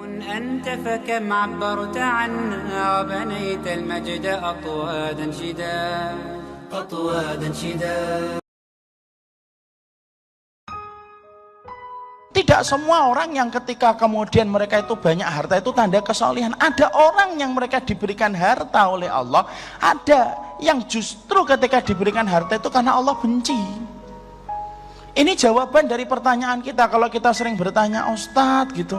أنت فكم عبرت عنا وبنيت المجد أطوادا شدا. Tidak semua orang yang ketika kemudian mereka itu banyak harta itu tanda kesalehan. Ada orang yang mereka diberikan harta oleh Allah, ada yang justru ketika diberikan harta itu karena Allah benci. Ini jawaban dari pertanyaan kita. Kalau kita sering bertanya, Ustadz gitu,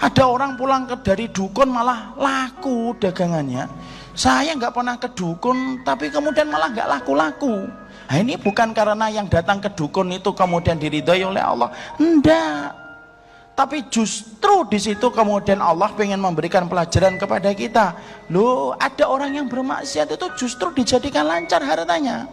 ada orang pulang dari dukun malah laku dagangannya. Saya nggak pernah ke dukun tapi kemudian malah nggak laku-laku. Nah, ini bukan karena yang datang ke dukun itu kemudian diridhoi oleh Allah, enggak. Tapi justru di situ kemudian Allah pengen memberikan pelajaran kepada kita. Loh, ada orang yang bermaksiat itu justru dijadikan lancar hartanya.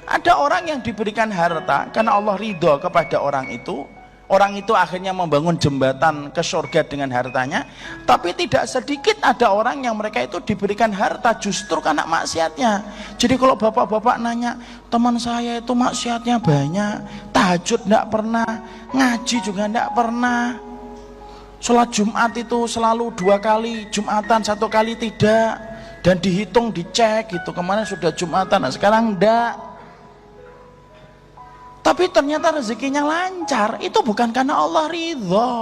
Ada orang yang diberikan harta karena Allah ridho kepada orang itu. Orang itu akhirnya membangun jembatan ke surga dengan hartanya. Tapi tidak sedikit ada orang yang mereka itu diberikan harta justru karena maksiatnya. Jadi kalau bapak-bapak nanya, teman saya itu maksiatnya banyak, tahajud tidak pernah, ngaji juga tidak pernah, sholat Jumat itu selalu 2 kali, Jumatan 1 kali tidak, dan dihitung dicek gitu, kemarin sudah Jumatan, nah sekarang tidak. Tapi ternyata rezekinya lancar, itu bukan karena Allah ridho.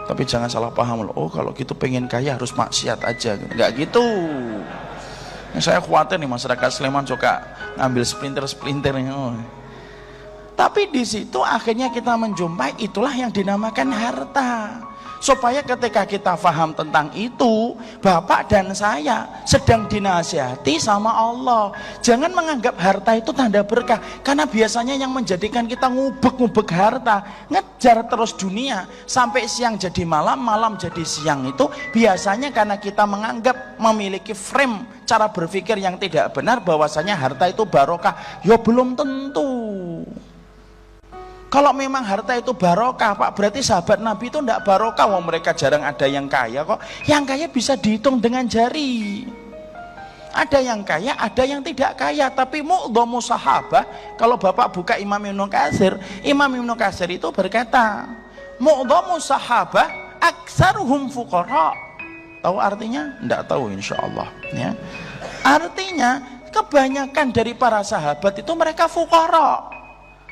Tapi jangan salah paham loh, oh kalau gitu pengen kaya harus maksiat aja, nggak gitu. Saya khawatir nih masyarakat Sleman suka ngambil splinter nih. Oh. Tapi di situ akhirnya kita menjumpai itulah yang dinamakan harta. Supaya ketika kita paham tentang itu, bapak dan saya sedang dinasihati sama Allah. Jangan menganggap harta itu tanda berkah, karena biasanya yang menjadikan kita ngubek-ngubek harta, ngejar terus dunia sampai siang jadi malam, malam jadi siang, itu biasanya karena kita menganggap memiliki frame cara berpikir yang tidak benar bahwasanya harta itu barokah. Ya belum tentu. Kalau memang harta itu barokah, Pak, berarti sahabat Nabi itu tidak barokah. Wong mereka jarang ada yang kaya kok. Yang kaya bisa dihitung dengan jari. Ada yang kaya, ada yang tidak kaya. Tapi mu'dhamu sahabah, kalau Bapak buka Imam Ibnu Katsir itu berkata, mu'dhamu sahabah aksaruhum fuqara. Tahu artinya? Tidak tahu insyaallah ya. Artinya kebanyakan dari para sahabat itu mereka fuqara.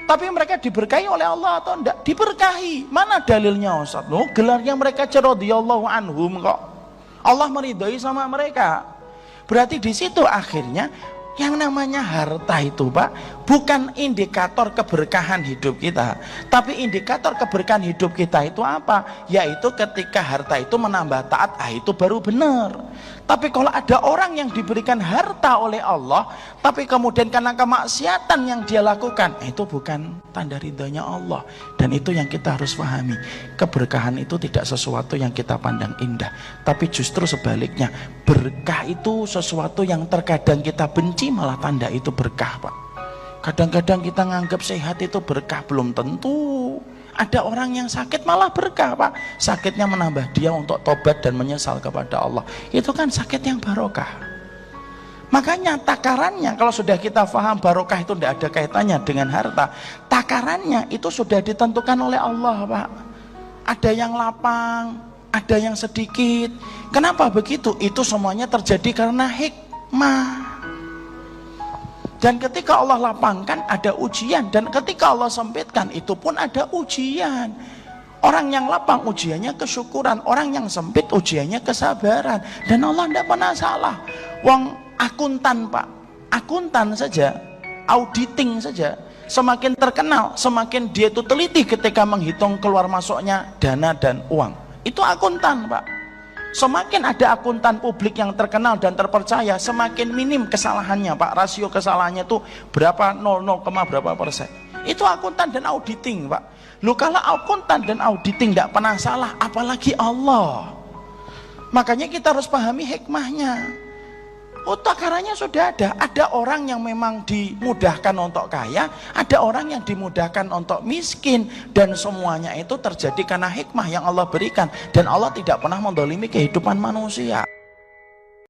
Tapi mereka diberkahi oleh Allah atau enggak? Diberkahi. Mana dalilnya Ustaz? Loh, gelarnya mereka radhiyallahu anhum kok. Allah meridhai sama mereka. Berarti di situ akhirnya yang namanya harta itu, Pak, bukan indikator keberkahan hidup kita. Tapi indikator keberkahan hidup kita itu apa? Yaitu ketika harta itu menambah taat, itu baru benar. Tapi kalau ada orang yang diberikan harta oleh Allah, tapi kemudian karena kemaksiatan yang dia lakukan, itu bukan tanda ridhonya Allah. Dan itu yang kita harus pahami. Keberkahan itu tidak sesuatu yang kita pandang indah, tapi justru sebaliknya, berkah itu sesuatu yang terkadang kita benci, malah tanda itu berkah, Pak. Kadang-kadang kita nganggap sehat itu berkah, belum tentu. Ada orang yang sakit malah berkah, Pak. Sakitnya menambah dia untuk tobat dan menyesal kepada Allah. Itu kan sakit yang barokah. Makanya takarannya, kalau sudah kita paham barokah itu tidak ada kaitannya dengan harta, takarannya itu sudah ditentukan oleh Allah, Pak. Ada yang lapang, ada yang sedikit. Kenapa begitu? Itu semuanya terjadi karena hikmah. Dan ketika Allah lapangkan ada ujian, dan ketika Allah sempitkan itu pun ada ujian. Orang yang lapang ujiannya kesyukuran, orang yang sempit ujiannya kesabaran. Dan Allah tidak pernah salah. Wong akuntan, Pak, akuntan saja, auditing saja, semakin terkenal, semakin dia itu teliti ketika menghitung keluar masuknya dana dan uang. Itu akuntan, Pak. Semakin ada akuntan publik yang terkenal dan terpercaya, semakin minim kesalahannya, Pak. Rasio kesalahannya itu berapa, 0, berapa persen. Itu akuntan dan auditing, Pak. Loh, kalau akuntan dan auditing tidak pernah salah, apalagi Allah. Makanya kita harus pahami hikmahnya. Oh, takarannya sudah ada. Ada orang yang memang dimudahkan untuk kaya, ada orang yang dimudahkan untuk miskin, dan semuanya itu terjadi karena hikmah yang Allah berikan. Dan Allah tidak pernah mendolimi kehidupan manusia.